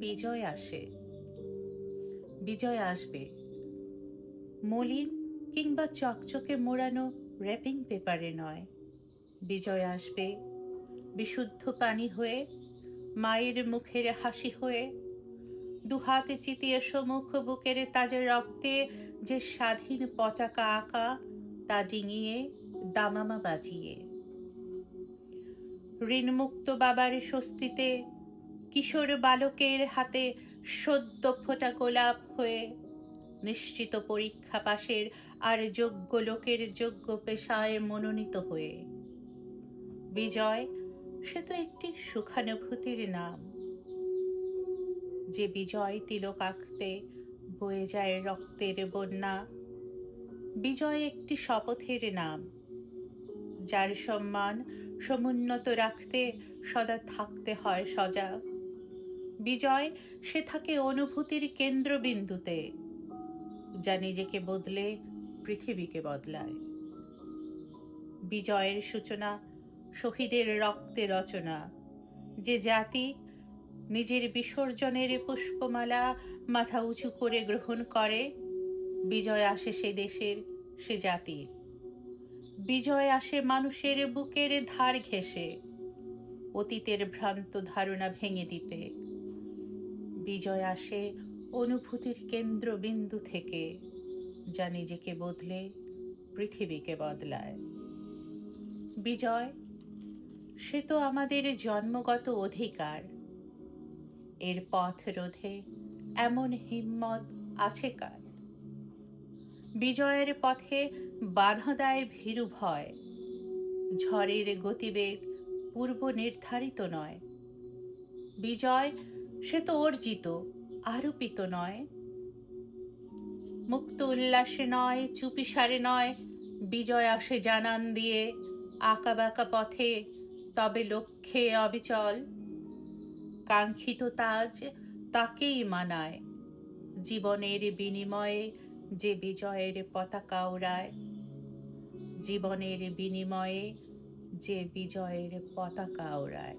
বিজয় আসে, বিজয় আসবে, মলিন কিংবা চকচকে মোড়ানো র্যাপিং পেপারে নয়। বিজয় আসবে বিশুদ্ধ পানি হয়ে, মায়ের মুখের হাসি হয়ে, দুহাতে চিতিয়ে সমুখ বুকের তাজা রক্তে যে স্বাধীন পতাকা আঁকা, তা ডিঙিয়ে দামামা বাজিয়ে। ঋণমুক্ত বাবার স্বস্তিতে কিশোর বালকের হাতে সদ্য ফোটা গোলাপ হয়ে, নিশ্চিত পরীক্ষা পাশের আর যোগ্য লোকের যোগ্য পেশায় মনোনীত হয়ে। বিজয় সে তো একটি সুখানুভূতির নাম, যে বিজয় তিলক আঁকতে বয়ে যায় রক্তের বন্যা। বিজয় একটি শপথের নাম, যার সম্মান সমুন্নত রাখতে সদা থাকতে হয় সজাগ। বিজয় সে থাকে অনুভূতির কেন্দ্রবিন্দুতে, যা নিজেকে বদলে পৃথিবীকে বদলায়। বিজয়ের সূচনা শহীদের রক্তে রচনা, যে জাতি নিজের বিসর্জনের পুষ্পমালা মাথা উঁচু করে গ্রহণ করে। বিজয় আসে সে দেশের, সে জাতির। বিজয় আসে মানুষের বুকের ধার ঘেঁষে, অতীতের ভ্রান্ত ধারণা ভেঙে দিতে। বিজয় আসে অনুভূতির কেন্দ্রবিন্দু থেকে, যা নিজেকে বদলে পৃথিবীকে বদলায়। বিজয় সে তো আমাদের জন্মগত অধিকার, এর পথ রোধে এমন হিম্মত আছে কার? বিজয়ের পথে বাধা দেয় ভীরু ভয়, ঝড়ের গতিবেগ পূর্ব নির্ধারিত নয়। বিজয় সে তো অর্জিত, আরোপিত নয়। মুক্ত উল্লাসে নয়, চুপিসারে নয়, বিজয় আসে জানান দিয়ে আঁকা বাঁকা পথে, তবে লক্ষ্যে অবিচল। কাঙ্ক্ষিত তাজ তাকেই মানায়, জীবনের বিনিময়ে যে বিজয়ের পতাকা ওড়ায়। জীবনের বিনিময়ে যে বিজয়ের পতাকা ওড়ায়।